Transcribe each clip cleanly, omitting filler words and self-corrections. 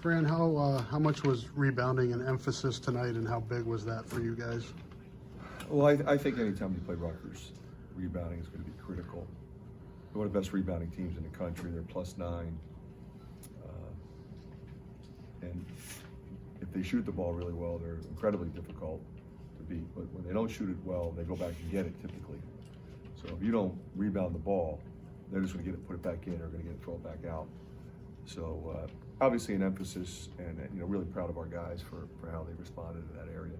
Fran, how much was rebounding an emphasis tonight, and how big was that for you guys? Well, I think anytime you play Rutgers, rebounding is going to be critical. They're one of the best rebounding teams in the country. They're +9. And if they shoot the ball really well, they're incredibly difficult to beat. But when they don't shoot it well, they go back and get it typically. So if you don't rebound the ball, they're just going to get it, put it back in, or going to get it thrown back out. So obviously an emphasis, and really proud of our guys for how they responded to that area.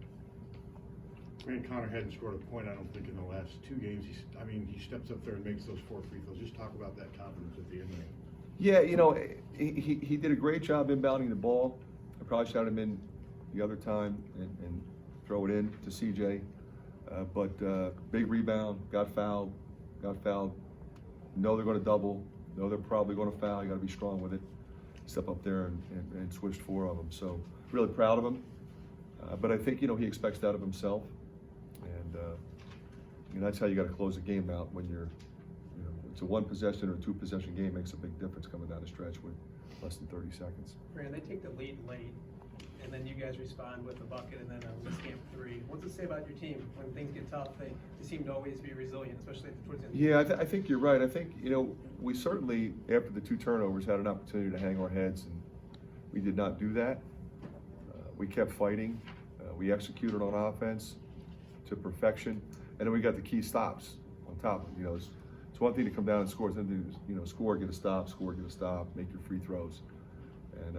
Fran, Connor hadn't scored a point, I don't think, in the last 2 games. He steps up there and makes those 4 free throws. Just talk about that confidence at the end there. Yeah, he did a great job inbounding the ball. I probably shot him in the other time and throw it in to CJ. But big rebound, got fouled. Know they're going to double. Know they're probably going to foul. You got to be strong with it. Step up there and switched 4 of them. So really proud of him. But I think he expects that of himself, and that's how you got to close a game out when you're. It's a 1 possession or 2 possession game, makes a big difference coming down the stretch with less than 30 seconds. Fran, they take the lead late, and then you guys respond with a bucket and then a miscamp 3. What's it say about your team when things get tough? They seem to always be resilient, especially towards the end. Yeah, I think you're right. I think we certainly, after the 2 turnovers, had an opportunity to hang our heads, and we did not do that. We kept fighting. We executed on offense to perfection, and then we got the key stops on top of it. It's one thing to come down and score, it's another thing to score, get a stop, make your free throws, and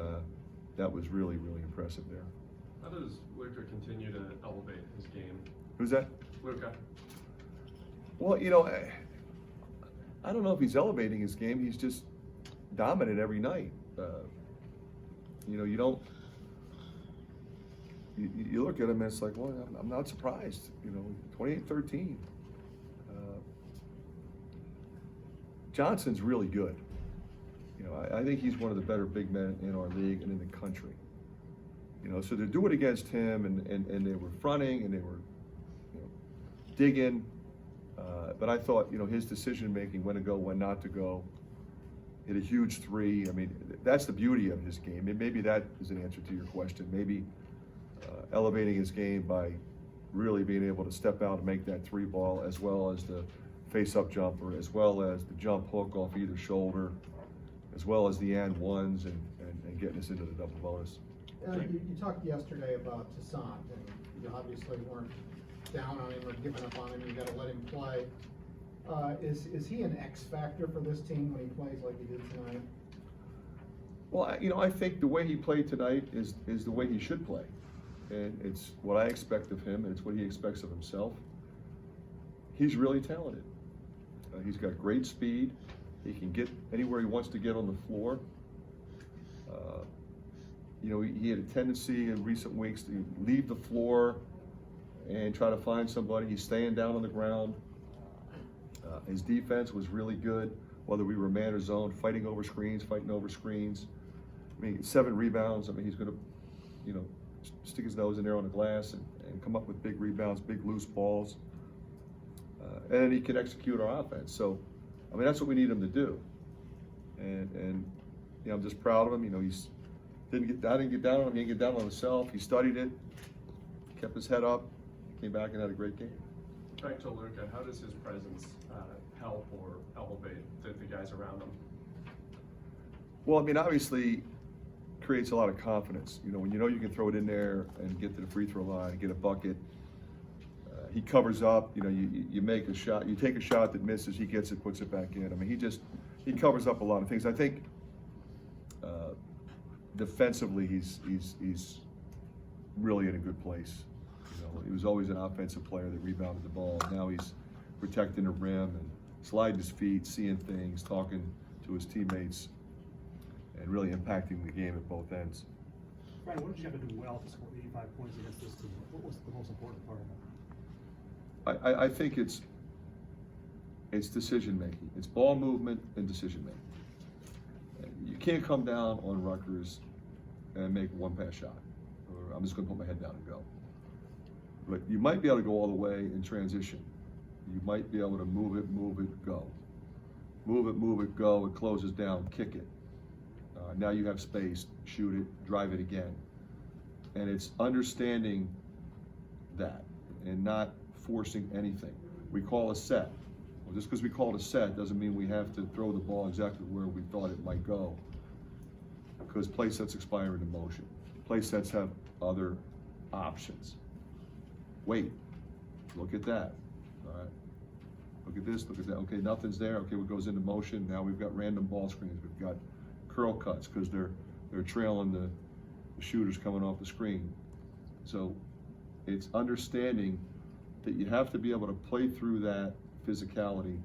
that was really, really impressive there. How does Luka continue to elevate his game? Who's that? Luka. Well, I don't know if he's elevating his game. He's just dominant every night. You don't. You look at him and it's like, well, I'm not surprised. 28-13. Johnson's really good. I think he's one of the better big men in our league and in the country. So to do it against him, and they were fronting and they were digging, but I thought his decision making, when to go, when not to go, hit a huge 3. I mean, that's the beauty of his game. And maybe that is an answer to your question. Maybe elevating his game by really being able to step out and make that 3 ball, as well as the face-up jumper, as well as the jump hook off either shoulder, as well as the and ones, and getting us into the double bonus. You talked yesterday about Toussaint, and you obviously weren't down on him or giving up on him. You got to let him play. Is he an X factor for this team when he plays like he did tonight? Well, I think the way he played tonight is the way he should play, and it's what I expect of him, and it's what he expects of himself. He's really talented. He's got great speed. He can get anywhere he wants to get on the floor. He had a tendency in recent weeks to leave the floor and try to find somebody. He's staying down on the ground. His defense was really good, whether we were man or zone, fighting over screens, fighting over screens. 7 rebounds. He's going to, stick his nose in there on the glass and come up with big rebounds, big loose balls. And he can execute our offense. So, that's what we need him to do. And I'm just proud of him. I didn't get down on him. He didn't get down on himself. He studied it, kept his head up, came back and had a great game. Back to Luka, how does his presence help or elevate the guys around him? Well, obviously, creates a lot of confidence. When you can throw it in there and get to the free throw line and get a bucket. He covers up. You make a shot. You take a shot that misses. He gets it, puts it back in. He covers up a lot of things. I think defensively, he's really in a good place. He was always an offensive player that rebounded the ball. Now he's protecting the rim and sliding his feet, seeing things, talking to his teammates, and really impacting the game at both ends. Fran, what did you have to do well to score 85 points against this team? What was the most important part of it? I think it's decision making. It's ball movement and decision making. You can't come down on Rutgers and make one pass shot, or I'm just going to put my head down and go. But you might be able to go all the way in transition. You might be able to move it, go. Move it, go. It closes down, kick it. Now you have space, shoot it, drive it again. And it's understanding that and not forcing anything. We call a set. Well, just because we call it a set doesn't mean we have to throw the ball exactly where we thought it might go, because play sets expire into motion. Play sets have other options. Wait, look at that. All right. Look at this, look at that. Okay, nothing's there. Okay, what goes into motion? Now we've got random ball screens. We've got curl cuts because they're trailing the shooters coming off the screen. So it's understanding that you have to be able to play through that physicality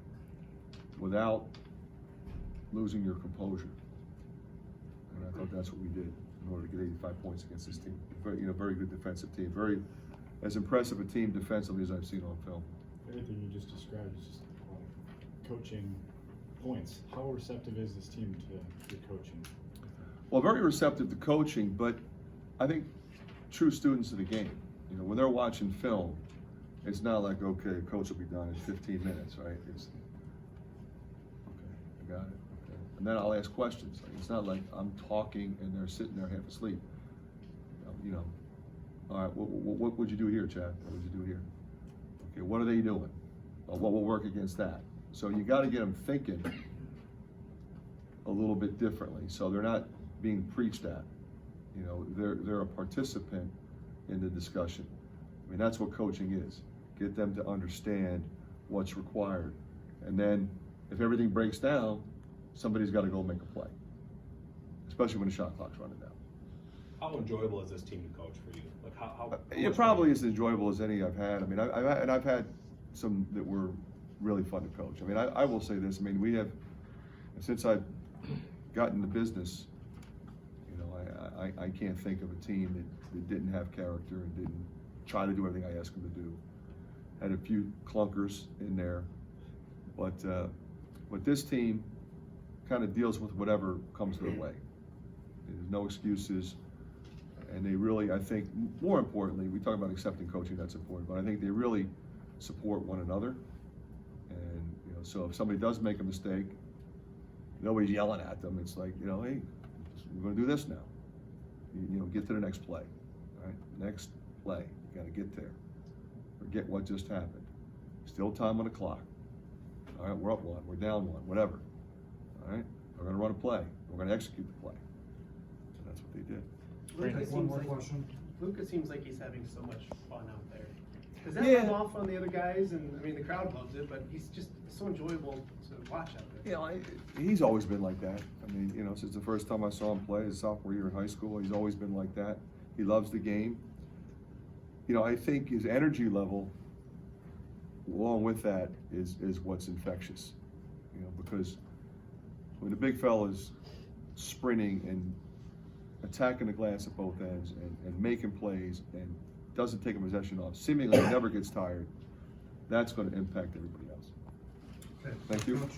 without losing your composure. And I thought that's what we did in order to get 85 points against this team. Very good defensive team. Very as impressive a team defensively as I've seen on film. Everything you just described is just coaching points. How receptive is this team to coaching? Well, very receptive to coaching, but I think true students of the game. When they're watching film, it's not like, okay, coach will be done in 15 minutes, right? It's, okay, I got it, okay. And then I'll ask questions. It's not like I'm talking and they're sitting there half asleep. All right, what would you do here, Chad? What would you do here? Okay, what are they doing? Well, what will work against that? So you got to get them thinking a little bit differently, so they're not being preached at. They're a participant in the discussion. I mean, that's what coaching is. Get them to understand what's required. And then if everything breaks down, somebody's got to go make a play, especially when the shot clock's running down. How enjoyable is this team to coach for you? Like how It probably is as enjoyable as any I've had. I mean, I've had some that were really fun to coach. I mean, I will say this. I mean, we have, since I've gotten in the business, I can't think of a team that didn't have character and didn't try to do everything I asked them to do. Had a few clunkers in there, but this team kind of deals with whatever comes their way. There's no excuses, and they really, I think, more importantly, we talk about accepting coaching, that's important, but I think they really support one another. And so if somebody does make a mistake, nobody's yelling at them. It's like, hey, we're going to do this now. Get to the next play. All right, next play. You got to get there. Forget what just happened. Still time on the clock. All right, we're up one, we're down one, whatever. All right, we're going to run a play. We're going to execute the play. And that's what they did. Luka seems like he's having so much fun out there. Does that rub off on the other guys? And I mean, the crowd loves it, but he's just so enjoyable to watch out there. He's always been like that. I mean, since the first time I saw him play his sophomore year in high school, he's always been like that. He loves the game. I think his energy level, along with that, is what's infectious. Because when the big fella's sprinting and attacking the glass at both ends and making plays and doesn't take a possession off, seemingly never gets tired, that's going to impact everybody else. Thank you.